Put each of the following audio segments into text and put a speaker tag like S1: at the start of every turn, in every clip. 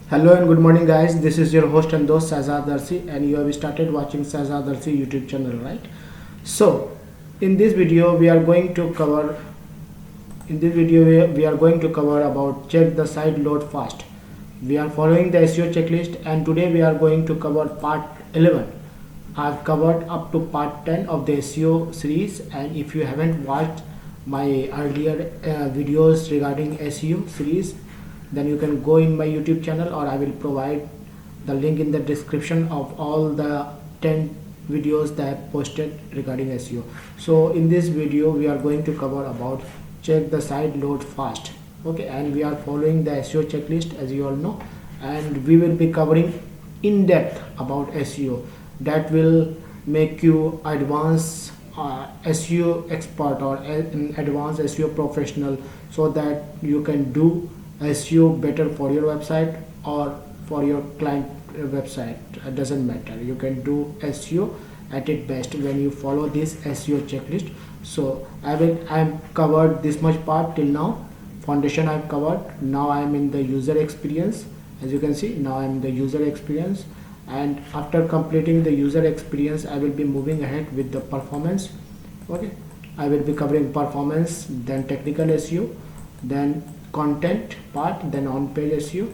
S1: Hello and good morning guys, this is your host and host Shahzad Darsi and you have started watching Shahzad Darsi YouTube channel, right? So in this video we are going to cover about check the site load fast. We are following the SEO checklist and today we are going to cover part 11. I've covered up to part 10 of the SEO series, and if you haven't watched my earlier videos regarding SEO series, then you can go in my YouTube channel, or I will provide the link in the description of all the 10 videos that I posted regarding SEO. So in this video we are going to cover about check the site load fast. Okay, and we are following the SEO checklist as you all know, and we will be covering in depth about SEO that will make you advanced SEO expert or an advanced SEO professional, so that you can do SEO better for your website or for your client website. It doesn't matter, you can do SEO at its best when you follow this SEO checklist. So I've covered this much part till now. Foundation I've covered. Now I'm in the user experience. As you can see, now I'm in the user experience, and after completing the user experience I will be moving ahead with the performance. Okay, I will be covering performance, then technical SEO, then content part, then on page SEO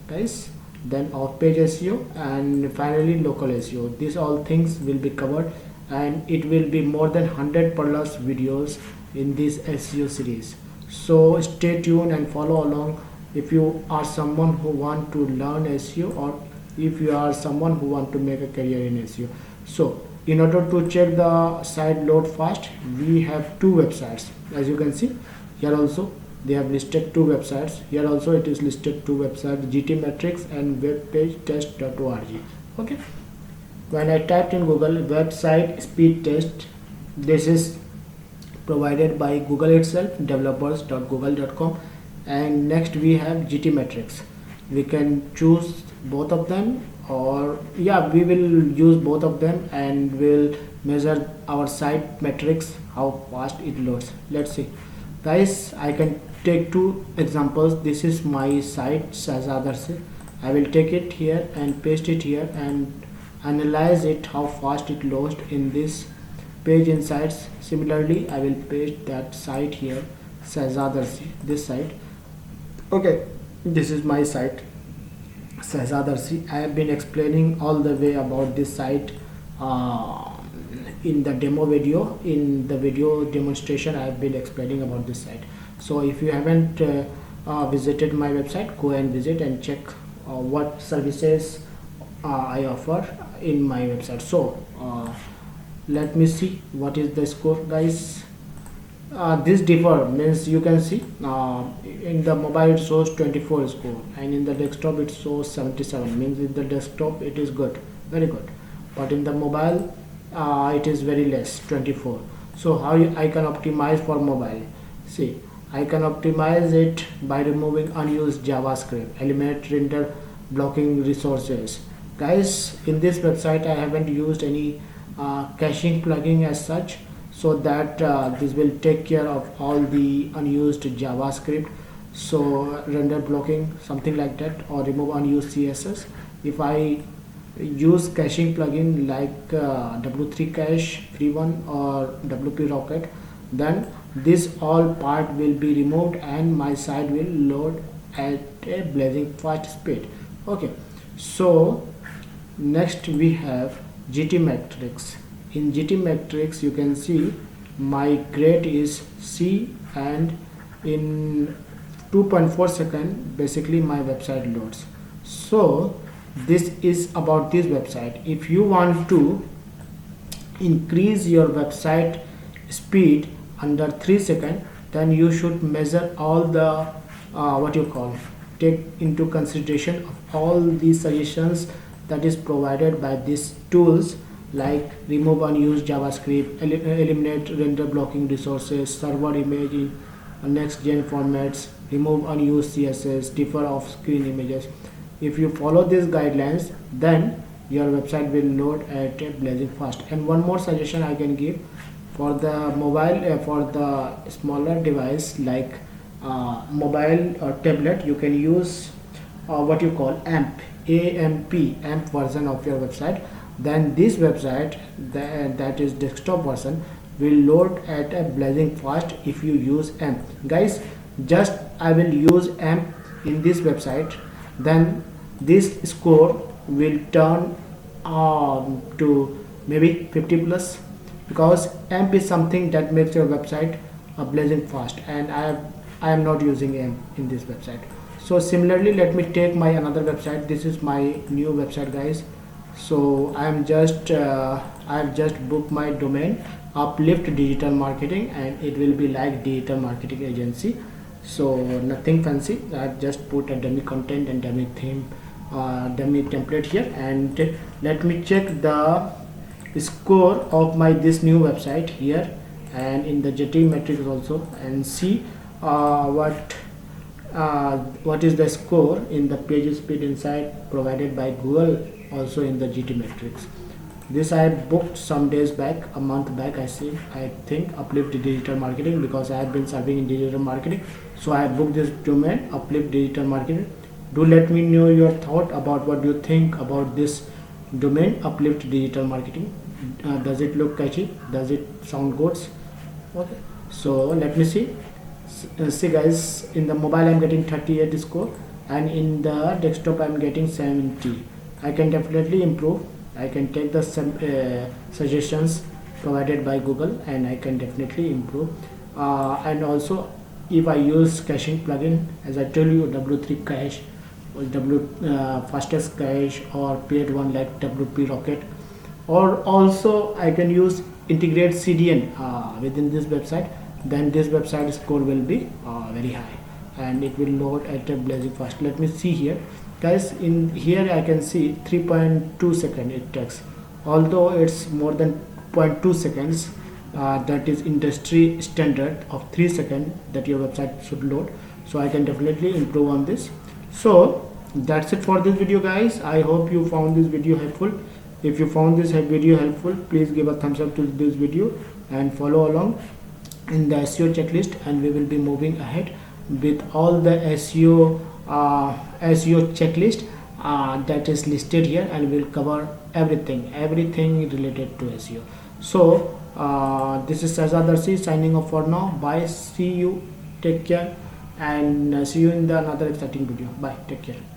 S1: guys, then off page SEO, and finally local SEO. These all things will be covered, and it will be more than 100 plus videos in this SEO series. So stay tuned and follow along if you are someone who want to learn SEO, or if you are someone who want to make a career in SEO. So in order to check the site load fast, we have two websites. As you can see here, also they have listed two websites. Here also it is listed two websites, GTmetrix and webpagetest.org. Okay, when I typed in Google website speed test, this is provided by Google itself, developers.google.com, and next we have GTmetrix. We can choose both of them, or we will use both of them and will measure our site metrics, how fast it loads. Let's see guys, I can take two examples. This is my site Shahzad Darsi. I will take it here and paste it here and analyze it how fast it loads in this page insights. Similarly I will paste that site here, Shahzad Darsi, this site. Okay, this is my site Shahzad Darsi. I have been explaining all the way about this site in the demo video. In the video demonstration I have been explaining about this site. So if you haven't visited my website, go and visit and check what services I offer in my website. So let me see what is the score guys. This differ means you can see in the mobile it shows 24 score, and in the desktop it shows 77. Means in the desktop it is good, very good, but in the mobile it is very less, 24. So how I can optimize for mobile? See, I can optimize it by removing unused JavaScript, eliminate render blocking resources. Guys, in this website I haven't used any caching plugin as such, so that this will take care of all the unused JavaScript, so render blocking, something like that, or remove unused CSS. If I use caching plugin like W3 Cache free one or WP Rocket, then this all part will be removed and my site will load at a blazing fast speed. Okay, so next we have GTmetrix. In GTmetrix you can see my grade is C, and in 2.4 seconds basically my website loads. So this is about this website. If you want to increase your website speed under 3 seconds, then you should measure all the take into consideration of all these suggestions that is provided by these tools, like remove unused JavaScript, eliminate render blocking resources, server image in next gen formats, remove unused CSS, differ off screen images. If you follow these guidelines, then your website will load at a blazing fast. And one more suggestion I can give for the mobile, for the smaller device like mobile or tablet, you can use what you call AMP version of your website, then this website, that is desktop version, will load at a blazing fast if you use AMP. Guys, just I will use AMP in this website, then this score will turn to maybe 50 plus, because AMP is something that makes your website blazing fast, and I am not using AMP in this website. So similarly, let me take my another website. This is my new website, guys. So I have just booked my domain, Uplift Digital Marketing, and it will be like digital marketing agency. So nothing fancy. I just put a dummy content and dummy theme, dummy template here, and let me check the score of my this new website here, and in the GT metrics also, and see what is the score in the page speed insight provided by Google, also in the GT metrics. This I booked some days back, a month back. I think Uplift Digital Marketing, because I have been serving in digital marketing. So I booked this domain, Uplift Digital Marketing. Do let me know your thought about what you think about this domain, Uplift Digital Marketing. Does it look catchy? Does it sound good? Okay. So let me see. See guys, in the mobile I'm getting 38 score, and in the desktop I'm getting 70. I can definitely improve. I can take the suggestions provided by Google, and I can definitely improve. And also, if I use caching plugin, as I tell you, W3 Cache or fastest cache, or paid one like WP Rocket, or also I can use integrate CDN within this website. Then this website score will be very high, and it will load at a blazing fast. Let me see here, guys. In here I can see 3.2 seconds it takes, although it's more than 0.2 seconds. That is industry standard of 3 seconds that your website should load. So I can definitely improve on this. So that's it for this video, guys. I hope you found this video helpful. If you found this video helpful, please give a thumbs up to this video and follow along in the SEO checklist, and we will be moving ahead with all the SEO checklist that is listed here, and we'll cover everything related to SEO. So this is Shahzad Darsi signing off for now. Bye, see you, take care, and see you in the another exciting video. Bye, take care.